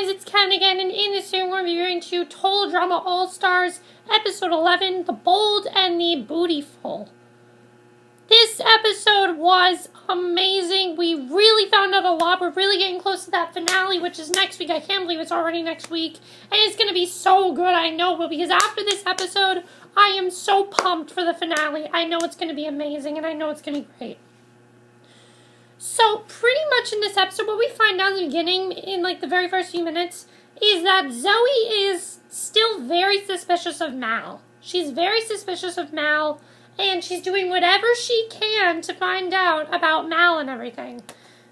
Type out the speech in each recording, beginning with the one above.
it's Ken again, and in this video we're going to be reviewing to Total Drama All-Stars, Episode 11, The Bold and the Bootyful. This episode was amazing. We really found out a lot. We're really getting close to that finale, which is next week. I can't believe it's already next week. And it's going to be so good, I know, but because after this episode, I am so pumped for the finale. I know it's going to be amazing, and I know it's going to be great. So, pretty much in this episode, what we find out in the beginning, in like the very first few minutes, is that Zoey is still very suspicious of Mal. She's very suspicious of Mal, and she's doing whatever she can to find out about Mal and everything.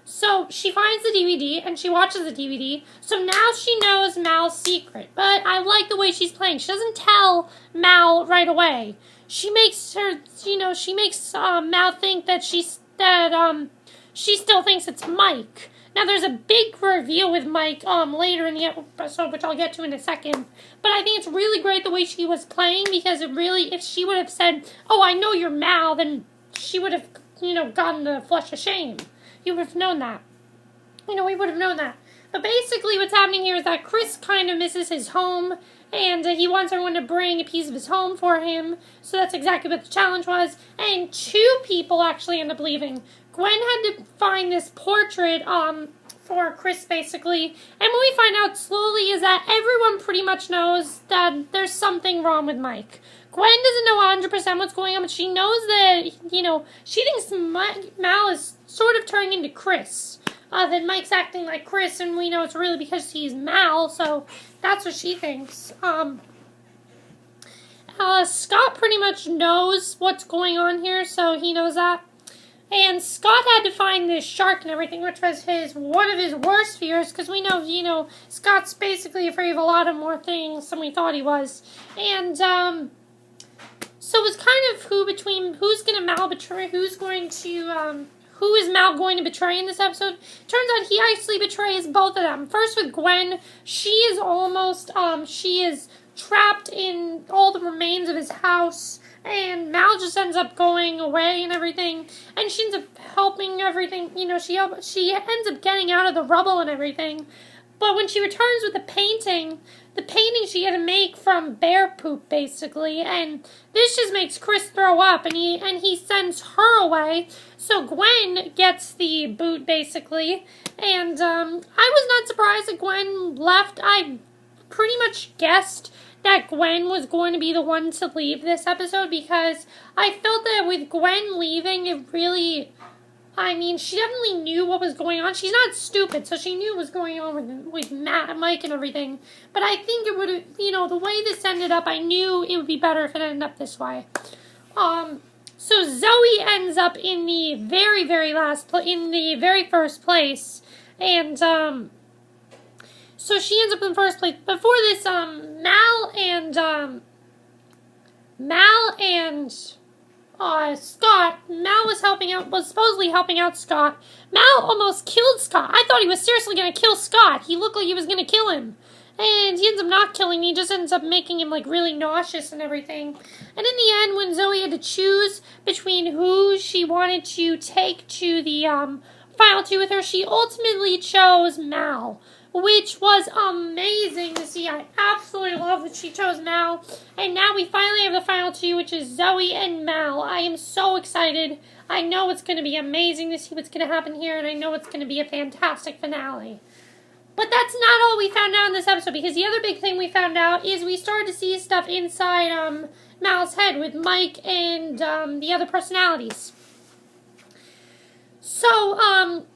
So, she finds the DVD, and she watches the DVD, so now she knows Mal's secret. But I like the way she's playing. She doesn't tell Mal right away. She makes her, she makes Mal think that she still thinks it's Mike. Now, there's a big reveal with Mike later in the episode, which I'll get to in a second. But I think it's really great the way she was playing, because it really, if she would have said, "Oh, I know you're Mal," then she would have, gotten the flush of shame. You would have known that. We would have known that. But basically what's happening here is that Chris kind of misses his home, and he wants everyone to bring a piece of his home for him. So that's exactly what the challenge was. And two people actually end up leaving. Gwen had to find this portrait for Chris, basically. And what we find out slowly is that everyone pretty much knows that there's something wrong with Mike. Gwen doesn't know 100% what's going on, but she knows that, she thinks Mal is sort of turning into Chris. That Mike's acting like Chris, and we know it's really because he's Mal, so that's what she thinks. Scott pretty much knows what's going on here, so he knows that. And Scott had to find this shark and everything, which was one of his worst fears, because we know, Scott's basically afraid of a lot of more things than we thought he was. And, so it was kind of who's going to Mal betray, who is Mal going to betray in this episode? Turns out he actually betrays both of them. First with Gwen, she is trapped in all the remains of his house, and Mal just ends up going away and everything, and she ends up helping everything, she ends up getting out of the rubble and everything. But when she returns with the painting she had to make from bear poop, basically, and this just makes Chris throw up, and he sends her away. So Gwen gets the boot, basically, and I was not surprised that Gwen left. I pretty much guessed that Gwen was going to be the one to leave this episode, because I felt that with Gwen leaving, she definitely knew what was going on. She's not stupid, so she knew what was going on with Mike and everything. But I think it would have, the way this ended up, I knew it would be better if it ended up this way. So Zoey ends up in the very, very first place, and, so she ends up in first place. Before this, Mal and Scott, Mal was supposedly helping out Scott. Mal almost killed Scott. I thought he was seriously going to kill Scott. He looked like he was going to kill him. And he ends up not killing him. He just ends up making him, really nauseous and everything. And in the end, when Zoey had to choose between who she wanted to take to the final two with her, she ultimately chose Mal, which was amazing to see. I absolutely love that she chose Mal. And now we finally have the final two, which is Zoey and Mal. I am so excited. I know it's going to be amazing to see what's going to happen here, and I know it's going to be a fantastic finale. But that's not all we found out in this episode, because the other big thing we found out is we started to see stuff inside Mal's head with Mike and the other personalities. So,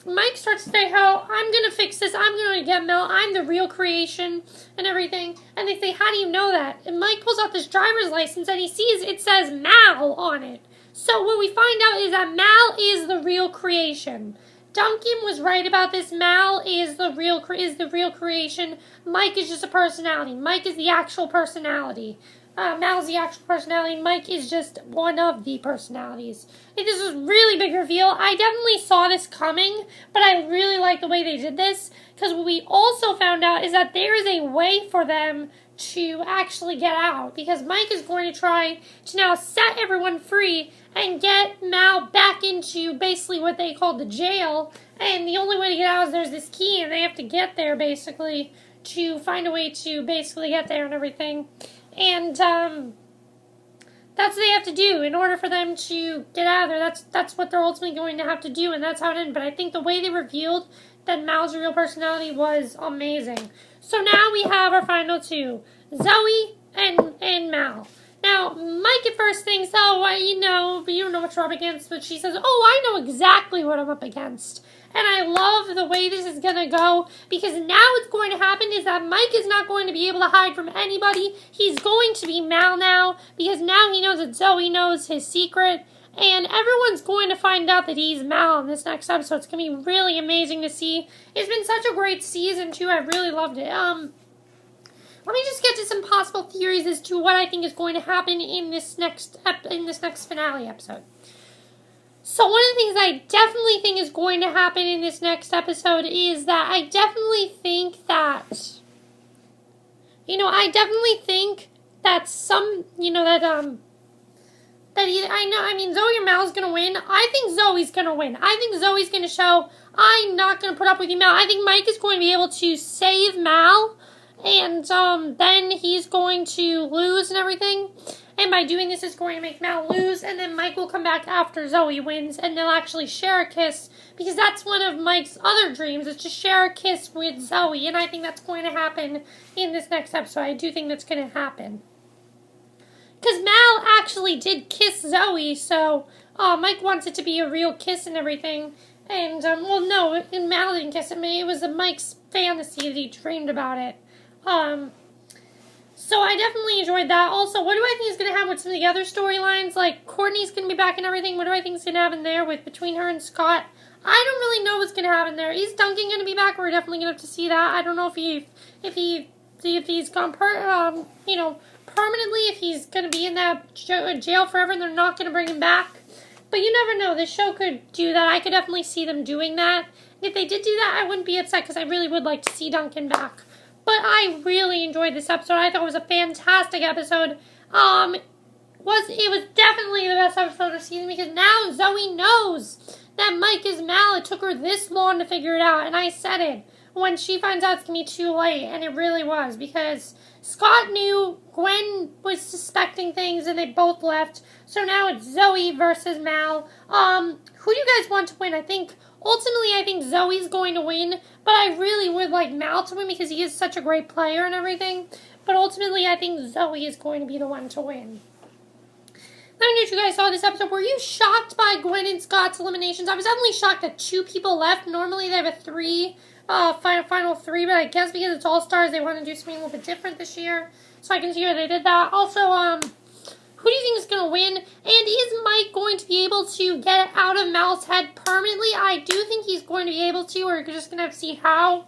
Mike starts to say how, "I'm going to fix this, I'm going to get Mel, I'm the real creation," and everything. And they say, "How do you know that?" And Mike pulls out this driver's license, and he sees it says Mal on it. So what we find out is that Mal is the real creation. Duncan was right about this. Mal is the real creation. Mike is just a personality. Mike is the actual personality. Mal's the actual personality. Mike is just one of the personalities. I think this was a really big reveal. I definitely saw this coming, but I really like the way they did this, because what we also found out is that there is a way for them to actually get out, because Mike is going to try to now set everyone free and get Mal back into basically what they call the jail, and the only way to get out is there's this key, and they have to get there basically to find a way to basically get there and everything. And that's what they have to do in order for them to get out of there. That's what they're ultimately going to have to do, and that's how it ended. But I think the way they revealed that Mal's real personality was amazing. So now we have our final two, Zoey and Mal. Now, Mike at first thinks, oh, you don't know what you're up against, but she says, oh, I know exactly what I'm up against. And I love the way this is going to go, because now what's going to happen is that Mike is not going to be able to hide from anybody. He's going to be Mal now, because now he knows that Zoey knows his secret, and everyone's going to find out that he's Mal in this next episode. It's going to be really amazing to see. It's been such a great season, too. I really loved it. Let me just get to some possible theories as to what I think is going to happen in this next finale episode. So one of the things I definitely think is going to happen in this next episode is that I definitely think that Zoey or Mal's gonna win. I think Zoey's gonna win. I think Zoey's gonna show, I'm not gonna put up with you, Mal. I think Mike is going to be able to save Mal, and then he's going to lose and everything. And by doing this, it's going to make Mal lose, and then Mike will come back after Zoey wins, and they'll actually share a kiss, because that's one of Mike's other dreams, is to share a kiss with Zoey, and I think that's going to happen in this next episode. I do think that's going to happen. Because Mal actually did kiss Zoey, so Mike wants it to be a real kiss and everything. And, no, Mal didn't kiss him. It was Mike's fantasy that he dreamed about it. So I definitely enjoyed that. Also, what do I think is going to happen with some of the other storylines? Like, Courtney's going to be back and everything. What do I think is going to happen there between her and Scott? I don't really know what's going to happen there. Is Duncan going to be back? We're definitely going to have to see that. I don't know if he's gone permanently, if he's going to be in that jail forever and they're not going to bring him back. But you never know. This show could do that. I could definitely see them doing that. If they did do that, I wouldn't be upset, because I really would like to see Duncan back. But I really enjoyed this episode. I thought it was a fantastic episode. It was definitely the best episode of the season, because now Zoey knows that Mike is Mal. It took her this long to figure it out, and I said it. When she finds out, it's going to be too late, and it really was, because Scott knew Gwen was suspecting things, and they both left. So now it's Zoey versus Mal. Who do you guys want to win? Ultimately, I think Zoey's going to win, but I really would like Mal to win, because he is such a great player and everything. But ultimately, I think Zoey is going to be the one to win. Let me know if you guys saw this episode. Were you shocked by Gwen and Scott's eliminations? I was definitely shocked that 2 people left. Normally, they have a final 3, but I guess because it's All-Stars, they want to do something a little bit different this year. So I can see where they did that. Also, who do you think is going to win? And is Mike going to be able to get out of Mal's head permanently? I do think he's going to be able to, or we're just going to have to see how.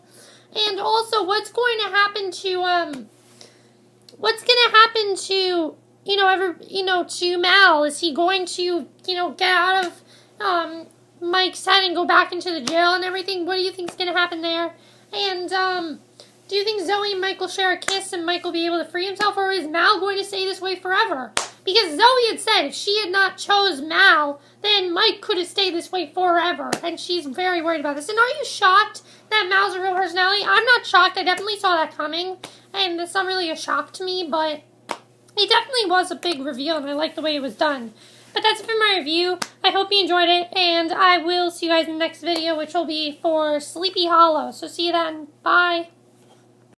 And also, what's going to happen to to Mal? Is he going to, get out of, Mike's head and go back into the jail and everything? What do you think is going to happen there? And, do you think Zoey and Mike will share a kiss and Mike will be able to free himself, or is Mal going to stay this way forever? Because Zoey had said if she had not chose Mal, then Mike could have stayed this way forever, and she's very worried about this. And are you shocked that Mal's a real personality? I'm not shocked. I definitely saw that coming, and it's not really a shock to me, but it definitely was a big reveal, and I like the way it was done. But that's it for my review. I hope you enjoyed it, and I will see you guys in the next video, which will be for Sleepy Hollow. So see you then. Bye.